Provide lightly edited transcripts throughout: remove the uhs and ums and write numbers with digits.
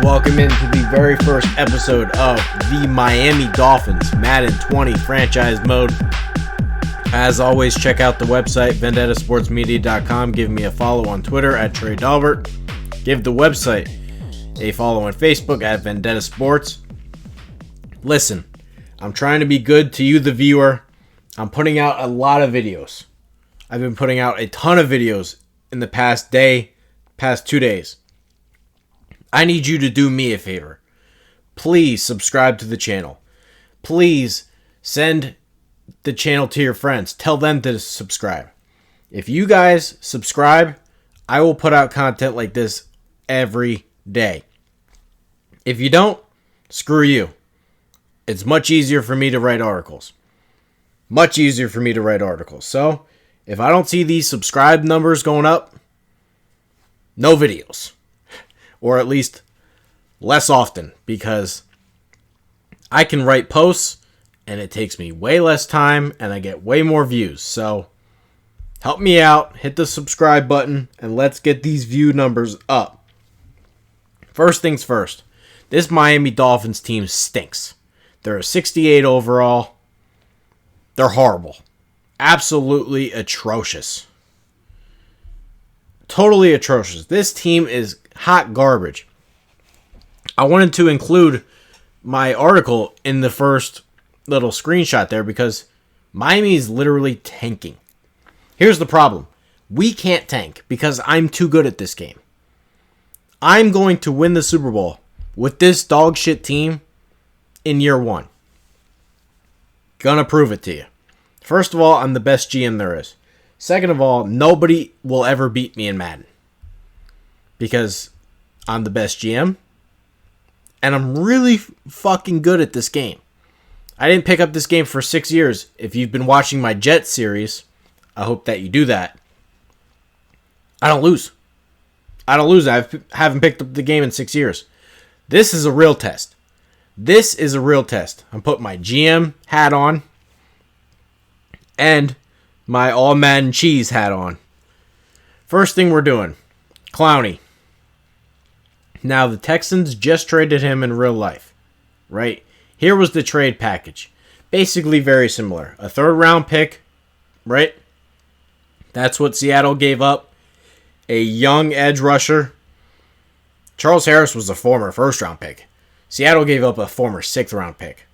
welcome into the very first episode of the Miami Dolphins Madden 20 franchise mode. As always, check out the website, vendettasportsmedia.com. Give me a follow on Twitter at Trey Dalbert. Give the website a follow on Facebook at Vendetta Sports. Listen, I'm trying to be good to you, the viewer. I'm putting out a lot of videos. I've been putting out a ton of videos in the past 2 days. I need you to do me a favor. Please subscribe to the channel. Please send the channel to your friends. Tell them to subscribe. If you guys subscribe, I will put out content like this every day. If you don't, screw you. It's much easier for me to write articles. So, if I don't see these subscribe numbers going up, no videos. Or at least less often, because I can write posts and it takes me way less time and I get way more views. So help me out, hit the subscribe button, and let's get these view numbers up. First things first, this Miami Dolphins team stinks. They're a 68 overall. They're horrible. Absolutely atrocious. Totally atrocious. This team is hot garbage. I wanted to include my article in the first little screenshot there because Miami is literally tanking. Here's the problem. We can't tank because I'm too good at this game. I'm going to win the Super Bowl with this dog shit team in year one. Gonna prove it to you. First of all, I'm the best GM there is. Second of all, nobody will ever beat me in Madden. Because I'm the best GM. And I'm really fucking good at this game. I didn't pick up this game for 6 years. If you've been watching my Jet series, I hope that you do that. I don't lose. I haven't picked up the game in 6 years. This is a real test. I'm putting my GM hat on. And my all Madden cheese hat on. First thing we're doing, Clowney. Now the Texans just traded him in real life, right? Here was the trade package. Basically very similar. A 3rd round pick, right? That's what Seattle gave up. A young edge rusher. Charles Harris was a former 1st round pick. Seattle gave up a former 6th round pick.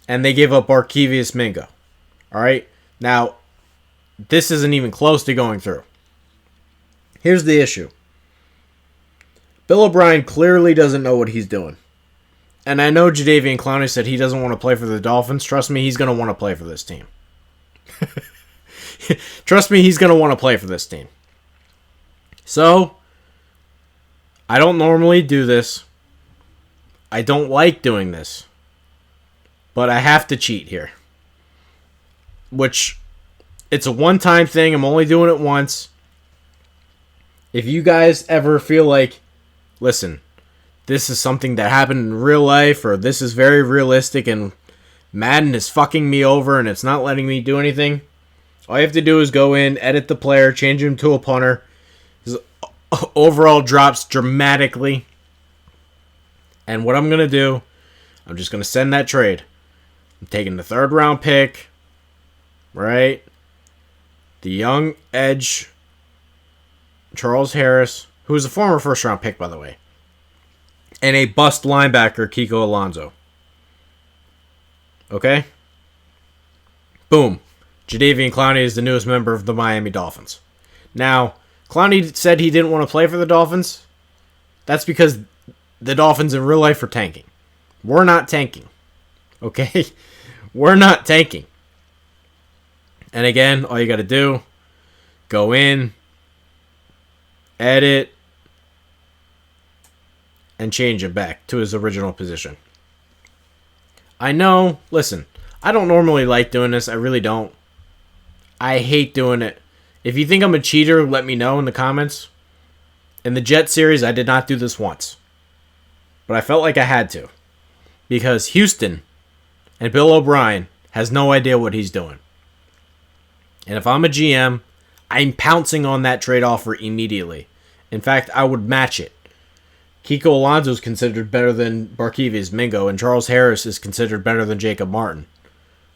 And they gave up Barkevious Mingo. Alright? Now, this isn't even close to going through. Here's the issue. Bill O'Brien clearly doesn't know what he's doing. And I know Jadeveon Clowney said he doesn't want to play for the Dolphins. Trust me, he's going to want to play for this team. So, I don't normally do this. I don't like doing this. But I have to cheat here. Which, it's a one-time thing. I'm only doing it once. If you guys ever feel like, listen, this is something that happened in real life, or this is very realistic, and Madden is fucking me over, and it's not letting me do anything, all you have to do is go in, edit the player, change him to a punter. His overall drops dramatically. And what I'm going to do, I'm just going to send that trade. I'm taking the 3rd round pick. Right? The young edge, Charles Harris, who is a former 1st round pick, by the way. And a bust linebacker, Kiko Alonso. Okay? Boom. Jadeveon Clowney is the newest member of the Miami Dolphins. Now, Clowney said he didn't want to play for the Dolphins. That's because the Dolphins in real life are tanking. We're not tanking. Okay? We're not tanking. And again, all you got to do, go in, edit, and change it back to his original position. I know, listen, I don't normally like doing this. I really don't. I hate doing it. If you think I'm a cheater, let me know in the comments. In the Jet series, I did not do this once. But I felt like I had to. Because Houston and Bill O'Brien has no idea what he's doing. And if I'm a GM, I'm pouncing on that trade offer immediately. In fact, I would match it. Kiko Alonso is considered better than Barkevius Mingo, and Charles Harris is considered better than Jacob Martin.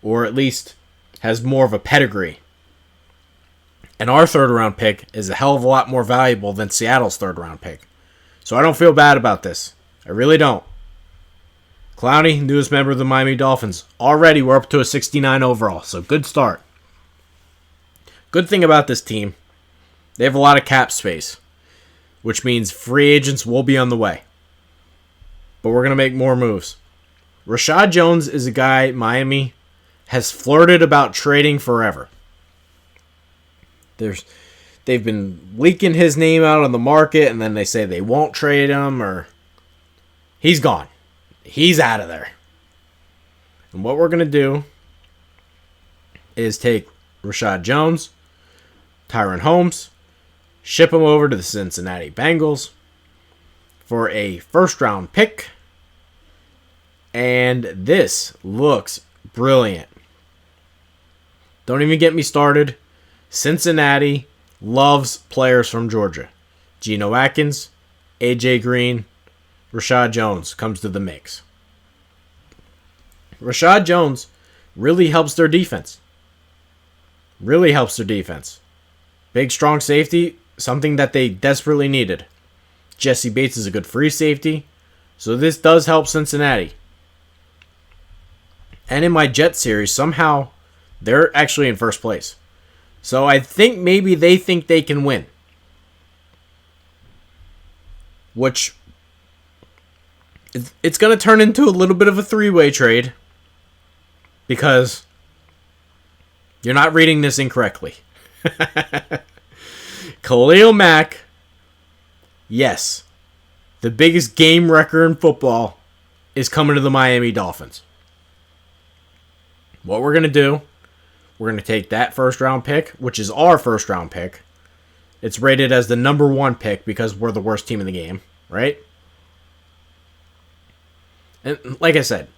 Or at least has more of a pedigree. And our third-round pick is a hell of a lot more valuable than Seattle's third-round pick. So I don't feel bad about this. I really don't. Clowney, newest member of the Miami Dolphins. Already we're up to a 69 overall, so good start. Good thing about this team, they have a lot of cap space, which means free agents will be on the way. But we're going to make more moves. Rashad Jones is a guy Miami has flirted about trading forever. They've been leaking his name out on the market, and then they say they won't trade him, or he's gone. He's out of there. And what we're going to do is take Rashad Jones, Tyron Holmes, ship him over to the Cincinnati Bengals for a first-round pick, and this looks brilliant. Don't even get me started. Cincinnati loves players from Georgia. Geno Atkins, AJ Green, Rashad Jones comes to the mix. Rashad Jones really helps their defense. Really helps their defense. Big, strong safety, something that they desperately needed. Jesse Bates is a good free safety, so this does help Cincinnati. And in my Jet series, somehow they're actually in first place. So I think maybe they think they can win. Which, it's going to turn into a little bit of a three-way trade. Because you're not reading this incorrectly. Khalil Mack, yes, the biggest game wrecker in football is coming to the Miami Dolphins. What we're going to do, we're going to take that first-round pick, which is our first-round pick. It's rated as the number 1 pick because we're the worst team in the game, right? And like I said,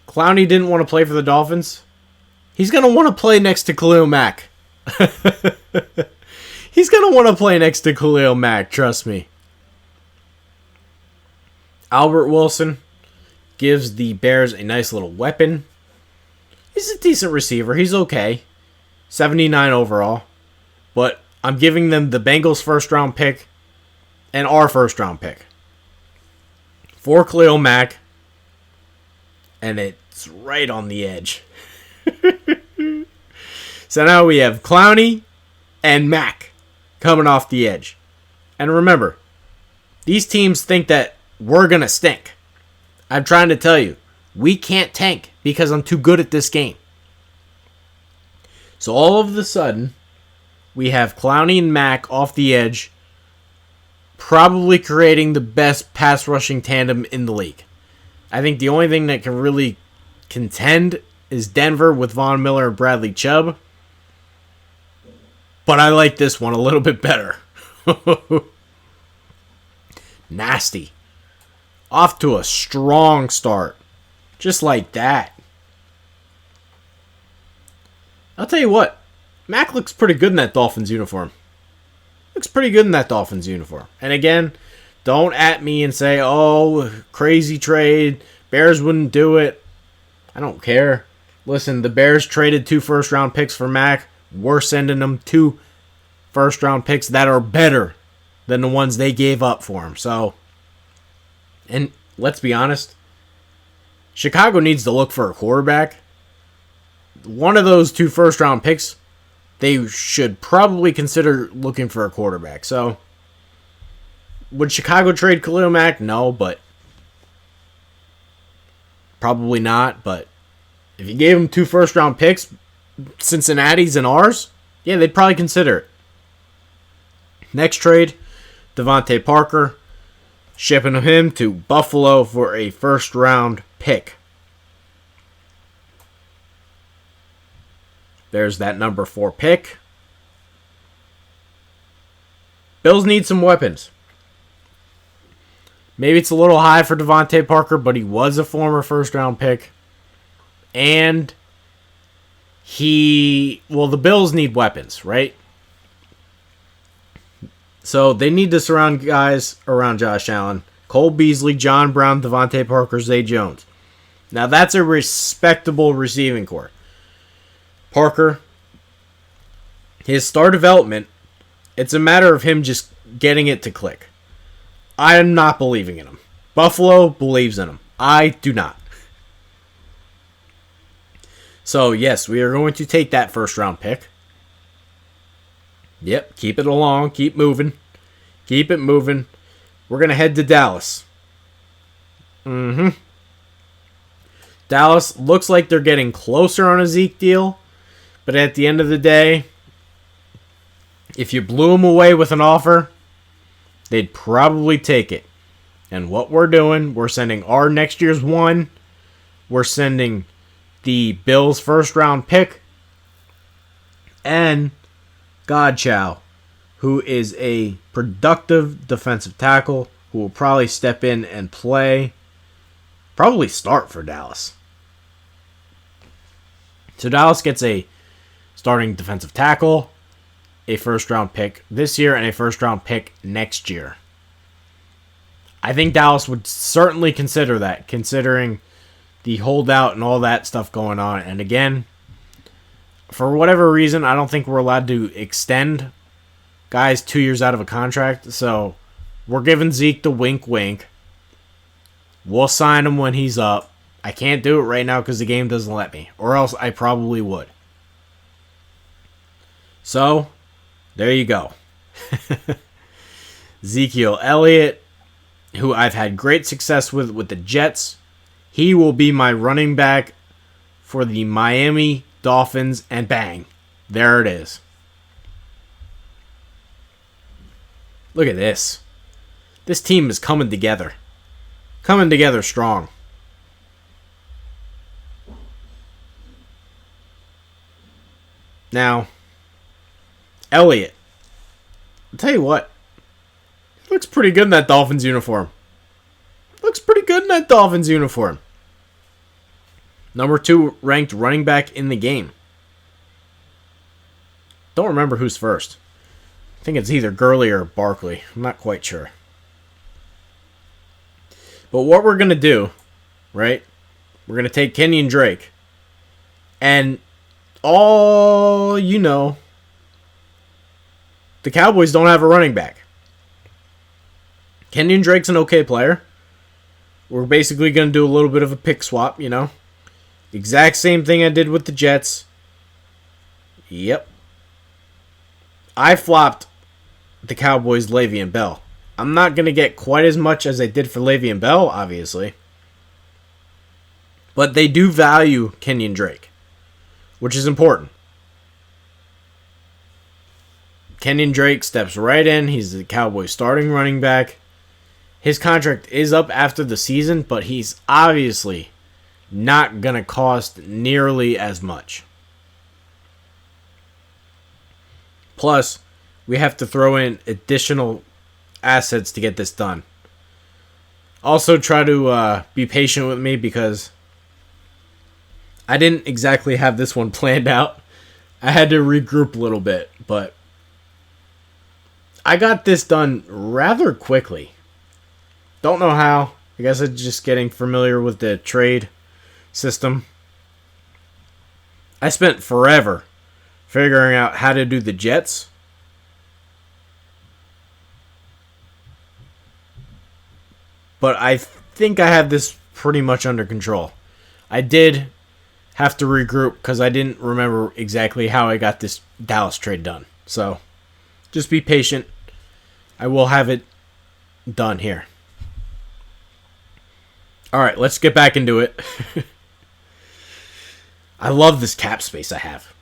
Clowney didn't want to play for the Dolphins. He's going to want to play next to Khalil Mack. He's going to want to play next to Khalil Mack, trust me. Albert Wilson gives the Bears a nice little weapon. He's a decent receiver. He's okay. 79 overall. But I'm giving them the Bengals first-round pick and our first-round pick for Khalil Mack. And it's right on the edge. So now we have Clowney and Mack coming off the edge. And remember, these teams think that we're going to stink. I'm trying to tell you, we can't tank because I'm too good at this game. So all of a sudden, we have Clowney and Mack off the edge, probably creating the best pass rushing tandem in the league. I think the only thing that can really contend is Denver with Von Miller and Bradley Chubb. But I like this one a little bit better. Nasty. Off to a strong start. Just like that. I'll tell you what. Mac looks pretty good in that Dolphins uniform. Looks pretty good in that Dolphins uniform. And again, don't at me and say, oh, crazy trade. Bears wouldn't do it. I don't care. Listen, the Bears traded 2 first-round picks for Mac. We're sending them 2 first-round picks that are better than the ones they gave up for him. So, and let's be honest, Chicago needs to look for a quarterback. One of those 2 first-round picks, they should probably consider looking for a quarterback. So, would Chicago trade Khalil Mack? No, but probably not. But if you gave them 2 first-round picks, Cincinnati's and ours, yeah, they'd probably consider it. Next trade, Devontae Parker, shipping him to Buffalo for a first-round pick. There's that number 4 pick. Bills need some weapons. Maybe it's a little high for Devontae Parker, but he was a former first-round pick. And the Bills need weapons, right? So they need to surround guys around Josh Allen. Cole Beasley, John Brown, Devontae Parker, Zay Jones. Now that's a respectable receiving core. Parker, his star development, it's a matter of him just getting it to click. I am not believing in him. Buffalo believes in him. I do not. So, yes, we are going to take that first round pick. Yep, keep it along. Keep moving. Keep it moving. We're going to head to Dallas. Dallas looks like they're getting closer on a Zeke deal. But at the end of the day, if you blew them away with an offer, they'd probably take it. And what we're doing, we're sending our next year's one. We're sending the Bills' first round pick. And Godchow, who is a productive defensive tackle who will probably step in and play. Probably start for Dallas. So Dallas gets a starting defensive tackle, a first round pick this year, and a first round pick next year. I think Dallas would certainly consider that, considering the holdout and all that stuff going on. And again, for whatever reason, I don't think we're allowed to extend guys 2 years out of a contract. So we're giving Zeke the wink wink. We'll sign him when he's up. I can't do it right now because the game doesn't let me, or else I probably would. So, there you go. Ezekiel Elliott, who I've had great success with the Jets. He will be my running back for the Miami Dolphins, and bang, there it is. Look at this. This team is coming together. Coming together strong. Now, Elliott, I'll tell you what, he looks pretty good in that Dolphins uniform. Looks pretty good in that Dolphins uniform. Number 2 ranked running back in the game. Don't remember who's first. I think it's either Gurley or Barkley. I'm not quite sure. But what we're going to do, right, we're going to take Kenyon Drake. And all you know, the Cowboys don't have a running back. Kenyon Drake's an okay player. We're basically going to do a little bit of a pick swap, you know. Exact same thing I did with the Jets. Yep. I flopped the Cowboys' Le'Veon Bell. I'm not going to get quite as much as I did for Le'Veon Bell, obviously. But they do value Kenyon Drake, which is important. Kenyon Drake steps right in. He's the Cowboys' starting running back. His contract is up after the season, but he's obviously not going to cost nearly as much. Plus, we have to throw in additional assets to get this done. Also, try to be patient with me because I didn't exactly have this one planned out. I had to regroup a little bit, but I got this done rather quickly. Don't know how. I guess I'm just getting familiar with the trade system. I spent forever figuring out how to do the Jets. But I think I have this pretty much under control. I did have to regroup because I didn't remember exactly how I got this Dallas trade done. So, just be patient. I will have it done here. Alright, let's get back into it. I love this cap space I have.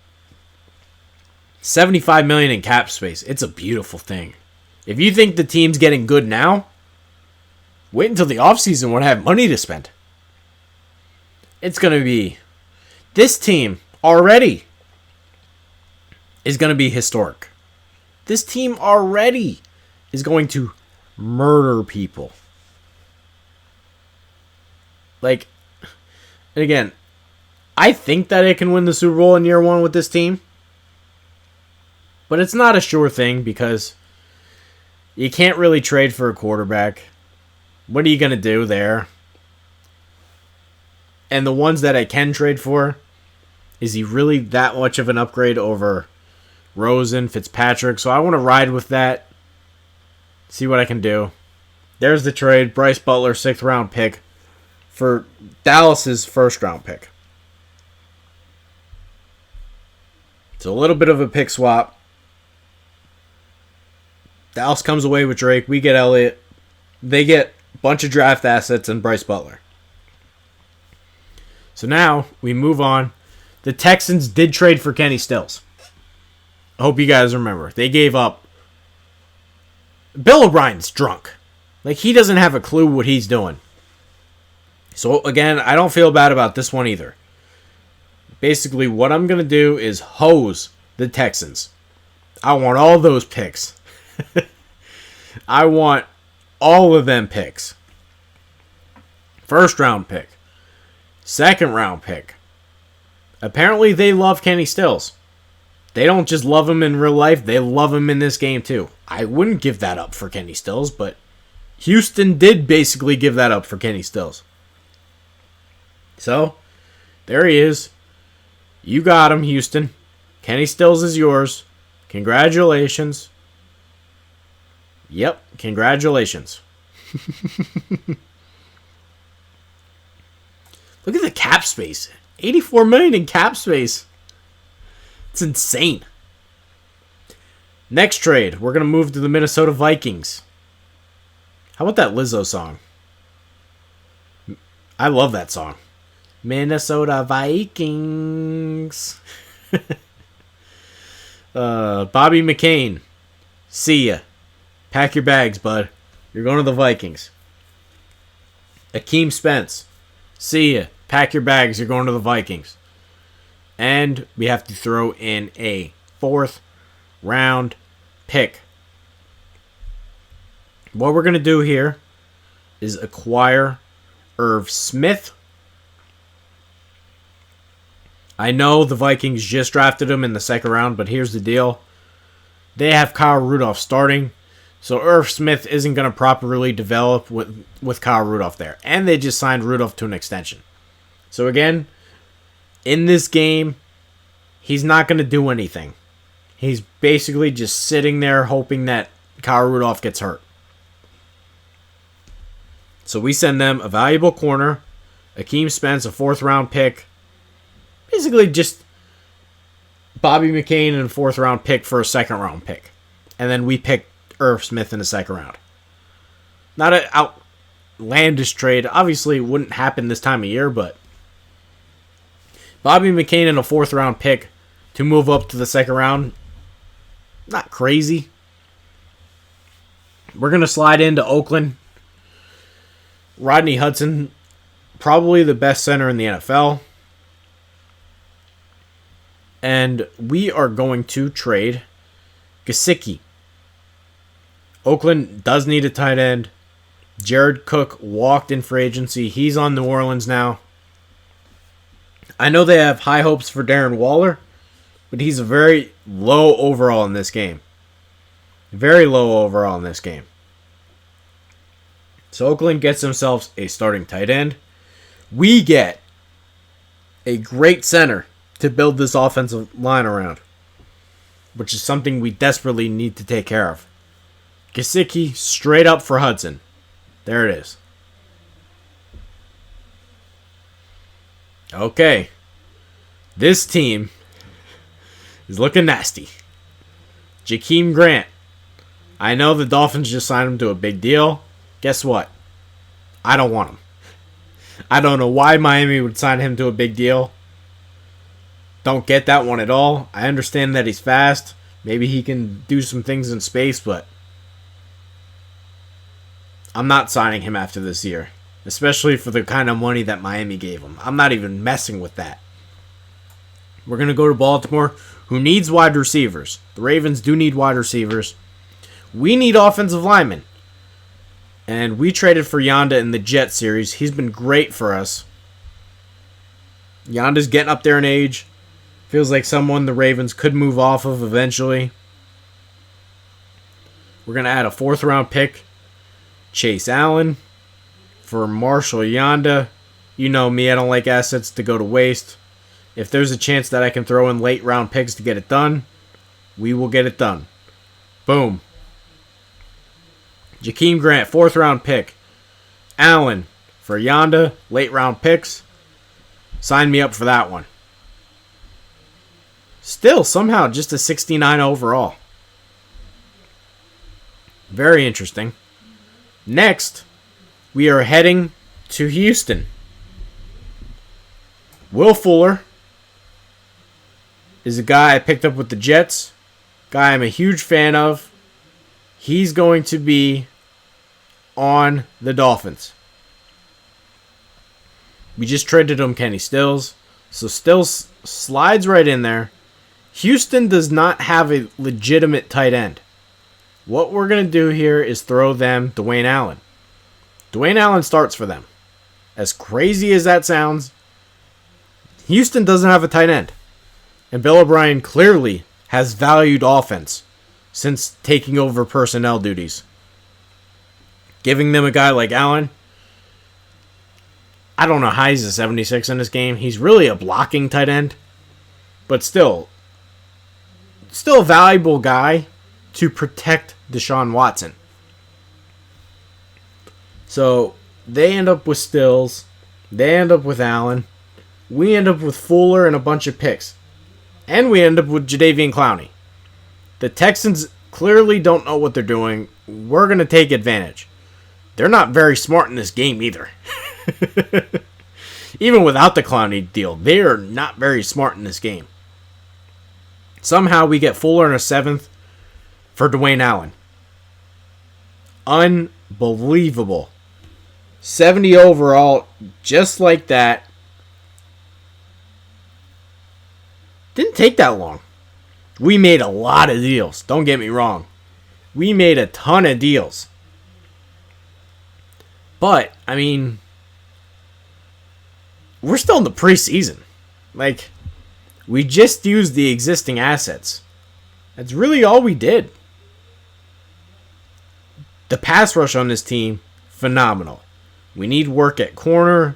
$75 million in cap space. It's a beautiful thing. If you think the team's getting good now, wait until the offseason when I have money to spend. It's going to be... This team already is going to be historic. This team already is going to murder people. Like, and again, I think that it can win the Super Bowl in year 1 with this team. But it's not a sure thing because you can't really trade for a quarterback. what are you going to do there? And the ones that I can trade for, is he really that much of an upgrade over Rosen, Fitzpatrick? So I want to ride with that. See what I can do. There's the trade. Bryce Butler, 6th round pick for Dallas's 1st round pick. It's a little bit of a pick swap. Dallas comes away with Drake. We get Elliott. They get a bunch of draft assets and Bryce Butler. So now we move on. The Texans did trade for Kenny Stills. I hope you guys remember. They gave up. Bill O'Brien's drunk. Like, he doesn't have a clue what he's doing. So, again, I don't feel bad about this one either. Basically, what I'm going to do is hose the Texans. I want all those picks. I want all of them picks. 1st round pick. 2nd round pick. Apparently, they love Kenny Stills. They don't just love him in real life, they love him in this game too. I wouldn't give that up for Kenny Stills, but Houston did basically give that up for Kenny Stills. So, there he is. You got him, Houston. Kenny Stills is yours. Congratulations. Yep, congratulations. Look at the cap space. $84 million in cap space. It's insane. Next trade, we're going to move to the Minnesota Vikings. How about that Lizzo song? I love that song. Minnesota Vikings. Bobby McCain. See ya. Pack your bags, bud. You're going to the Vikings. Akeem Spence. See ya. Pack your bags. You're going to the Vikings. And we have to throw in a 4th round pick. What we're going to do here is acquire Irv Smith. I know the Vikings just drafted him in the 2nd round, but here's the deal. They have Kyle Rudolph starting, so Irv Smith isn't going to properly develop with Kyle Rudolph there. And they just signed Rudolph to an extension. So again, in this game, he's not going to do anything. He's basically just sitting there hoping that Kyle Rudolph gets hurt. So we send them a valuable corner, Akeem Spence, a 4th round pick, basically just Bobby McCain and a 4th round pick for a 2nd round pick. And then we pick Irv Smith in the 2nd round. Not an outlandish trade. Obviously, it wouldn't happen this time of year, but Bobby McCain and a 4th round pick to move up to the 2nd round. Not crazy. We're going to slide into Oakland. Rodney Hudson, probably the best center in the NFL. And we are going to trade Gesicki. Oakland does need a tight end. Jared Cook walked in free agency. He's on New Orleans now. I know they have high hopes for Darren Waller, but he's a very low overall in this game. Very low overall in this game. So Oakland gets themselves a starting tight end. We get a great center to build this offensive line around, which is something we desperately need to take care of. Gesicki straight up for Hudson. There it is. Okay. This team is looking nasty. Jakeem Grant. I know the Dolphins just signed him to a big deal. Guess what? I don't want him. I don't know why Miami would sign him to a big deal. Don't get that one at all. I understand that he's fast. Maybe he can do some things in space, but I'm not signing him after this year. Especially for the kind of money that Miami gave him. I'm not even messing with that. We're going to go to Baltimore, who needs wide receivers. The Ravens do need wide receivers. We need offensive linemen. And we traded for Yanda in the Jet series. He's been great for us. Yanda's getting up there in age. Feels like someone the Ravens could move off of eventually. We're going to add a 4th round pick. Chase Allen. for Marshall Yanda. You know me, I don't like assets to go to waste. If there's a chance that I can throw in late round picks to get it done, we will get it done. Boom. Jakeem Grant, 4th round pick. Allen for Yanda, late round picks. Sign me up for that one. Still, somehow, just a 69 overall. Very interesting. Next, we are heading to Houston. Will Fuller is a guy I picked up with the Jets. Guy I'm a huge fan of. He's going to be on the Dolphins. We just traded him Kenny Stills. So Stills slides right in there. Houston does not have a legitimate tight end. What we're going to do here is throw them Dwayne Allen. Dwayne Allen starts for them. As crazy as that sounds, Houston doesn't have a tight end. And Bill O'Brien clearly has valued offense since taking over personnel duties. Giving them a guy like Allen, I don't know how he's a 76 in this game. He's really a blocking tight end. But still a valuable guy to protect Deshaun Watson. So they end up with Stills. They end up with Allen. We end up with Fuller and a bunch of picks. And we end up with Jadeveon Clowney. The Texans clearly don't know what they're doing. We're going to take advantage. They're not very smart in this game either. Even without the Clowney deal, they are not very smart in this game. Somehow we get Fuller in a 7th for Dwayne Allen. Unbelievable. 70 overall, just like that. Didn't take that long. We made a lot of deals. Don't get me wrong. We made a ton of deals. But, I mean, we're still in the preseason. Like, we just used the existing assets. That's really all we did. The pass rush on this team, phenomenal. We need work at corner.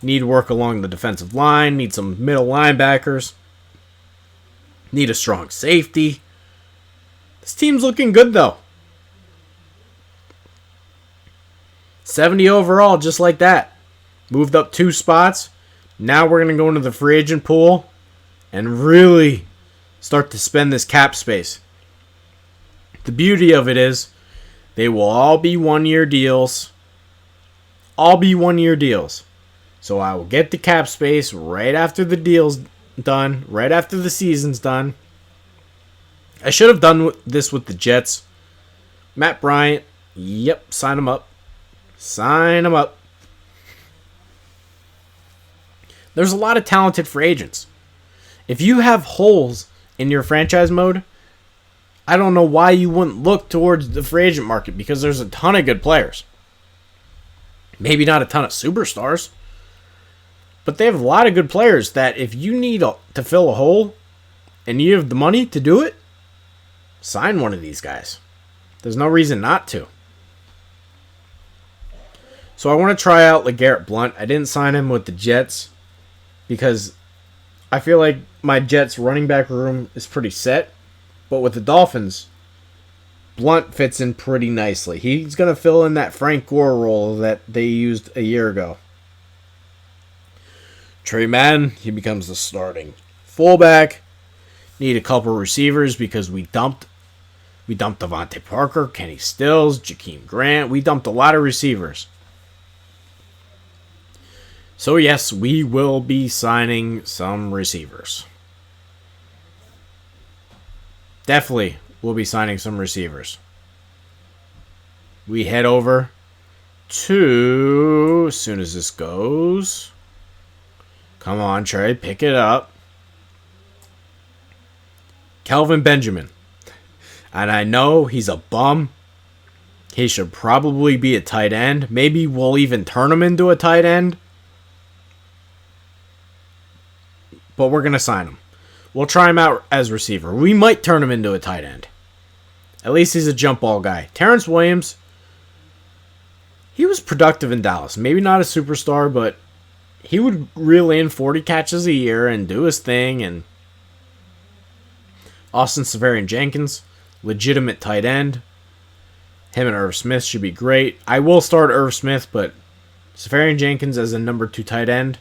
Need work along the defensive line. Need some middle linebackers. Need a strong safety. This team's looking good, though. 70 overall, just like that. Moved up 2 spots. Now we're going to go into the free agent pool and really start to spend this cap space. The beauty of it is they will all be 1-year deals. All be 1-year deals. So I will get the cap space right after the deal's done, right after the season's done. I should have done this with the Jets. Matt Bryant, yep, sign him up. Sign him up. There's a lot of talented free agents. If you have holes in your franchise mode, I don't know why you wouldn't look towards the free agent market, because there's a ton of good players. Maybe not a ton of superstars, but they have a lot of good players that if you need to fill a hole and you have the money to do it, sign one of these guys. There's no reason not to. So I want to try out LeGarrette Blount. I didn't sign him with the Jets because I feel like my Jets running back room is pretty set. But with the Dolphins, Blount fits in pretty nicely. He's going to fill in that Frank Gore role that they used a year ago. Trey Madden, he becomes the starting fullback. Need a couple receivers because we dumped Devontae Parker, Kenny Stills, Jakeem Grant. We dumped a lot of receivers. So yes, we will be signing some receivers. Definitely we'll be signing some receivers. We head over to, as soon as this goes, come on Trey, pick it up. Kelvin Benjamin. And I know he's a bum. He should probably be a tight end. Maybe we'll even turn him into a tight end. But we're going to sign him. We'll try him out as receiver. We might turn him into a tight end. At least he's a jump ball guy. Terrence Williams, he was productive in Dallas. Maybe not a superstar, but he would reel in 40 catches a year and do his thing. And Austin Seferian-Jenkins, legitimate tight end. Him and Irv Smith should be great. I will start Irv Smith, but Seferian-Jenkins as a number 2 tight end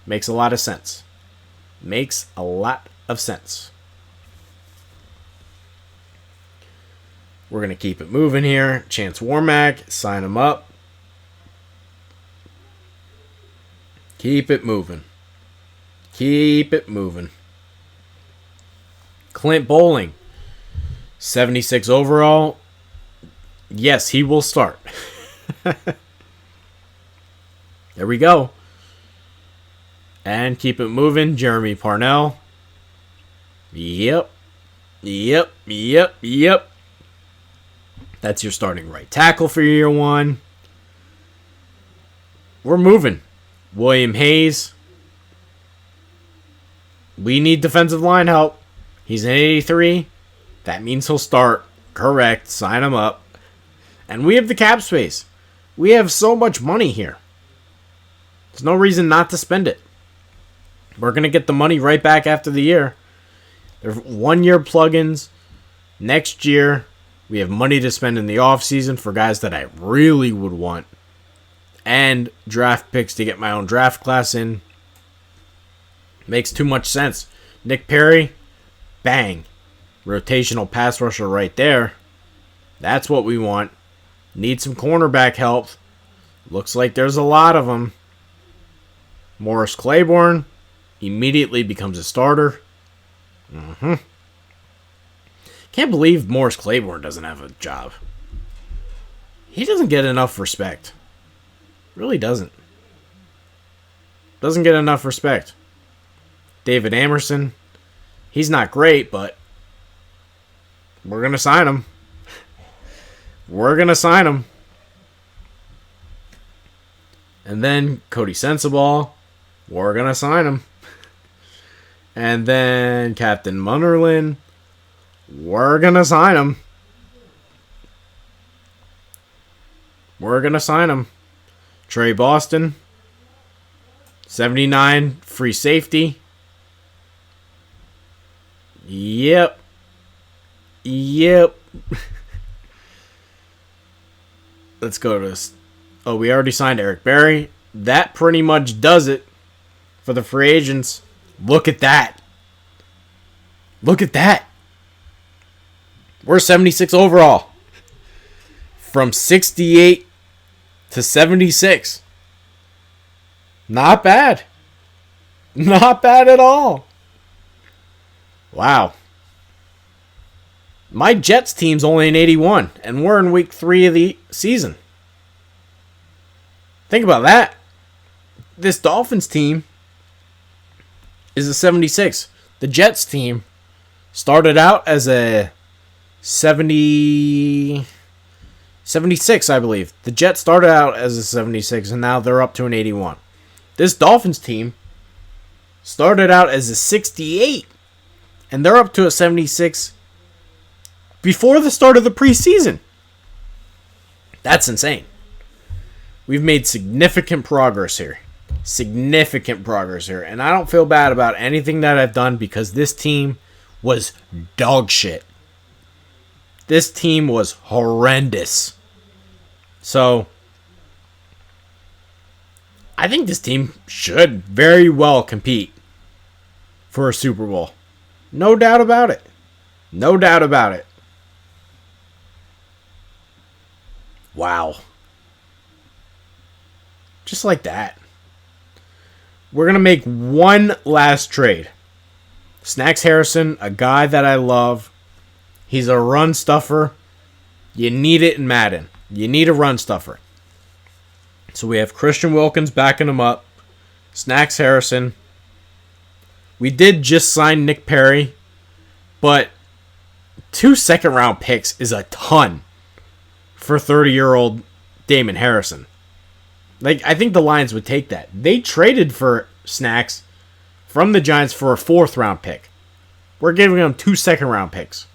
makes a lot of sense. Makes a lot of sense. We're going to keep it moving here. Chance Warmack, sign him up. Keep it moving. Keep it moving. Clint Bowling, 76 overall. Yes, he will start. There we go. And keep it moving. Jeremy Parnell. Yep. That's your starting right tackle for year 1. We're moving. William Hayes. We need defensive line help. He's an 83. That means he'll start. Correct. Sign him up. And we have the cap space. We have so much money here. There's no reason not to spend it. We're going to get the money right back after the year. They're 1-year plugins. Next year, we have money to spend in the offseason for guys that I really would want. And draft picks to get my own draft class in. Makes too much sense. Nick Perry, bang. Rotational pass rusher right there. That's what we want. Need some cornerback help. Looks like there's a lot of them. Morris Claiborne immediately becomes a starter. Can't believe Morris Claiborne doesn't have a job. He doesn't get enough respect. Really doesn't. Doesn't get enough respect. David Amerson. He's not great, but we're going to sign him. We're going to sign him. And then Cody Sensabaugh. We're going to sign him. And then Captain Munnerlin. We're going to sign him. We're going to sign him. Trey Boston. 79 free safety. Yep. Let's go to this. Oh, we already signed Eric Berry. That pretty much does it for the free agents. Look at that. Look at that. We're 76 overall. From 68 to 76. Not bad. Not bad at all. Wow. My Jets team's only an 81, and we're in week 3 of the season. Think about that. This Dolphins team is a 76. The Jets team started out as a 76, I believe. The Jets started out as a 76, and now they're up to an 81. This Dolphins team started out as a 68, and they're up to a 76 before the start of the preseason. That's insane. We've made significant progress here. And I don't feel bad about anything that I've done because this team was dog shit. This team was horrendous. So, I think this team should very well compete for a Super Bowl. No doubt about it. No doubt about it. Wow. Just like that. We're going to make one last trade. Snacks Harrison, a guy that I love. He's a run stuffer. You need it in Madden. You need a run stuffer. So we have Christian Wilkins backing him up. Snacks Harrison. We did just sign Nick Perry. But 2 second-round picks is a ton for 30-year-old Damon Harrison. I think the Lions would take that. They traded for Snacks from the Giants for a 4th-round pick. We're giving them 2 second-round picks,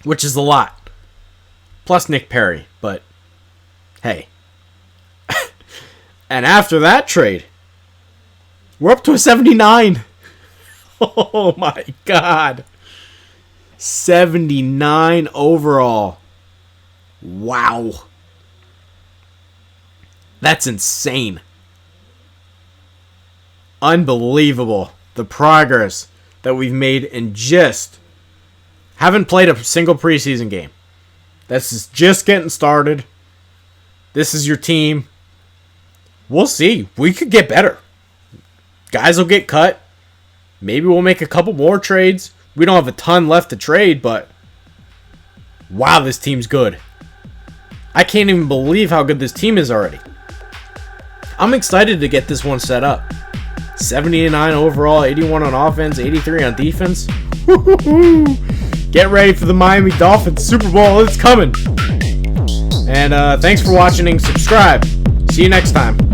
which is a lot. Plus Nick Perry, but hey, And after that trade, we're up to a 79. Oh my God. 79 overall. Wow. That's insane. Unbelievable. The progress that we've made in just... Haven't played a single preseason game. This is just getting started. This is your team. We'll see. We could get better. Guys will get cut. Maybe we'll make a couple more trades. We don't have a ton left to trade, but... Wow, this team's good. I can't even believe how good this team is already. I'm excited to get this one set up. 79 overall, 81 on offense, 83 on defense. Get ready for the Miami Dolphins Super Bowl. It's coming. And thanks for watching and subscribe. See you next time.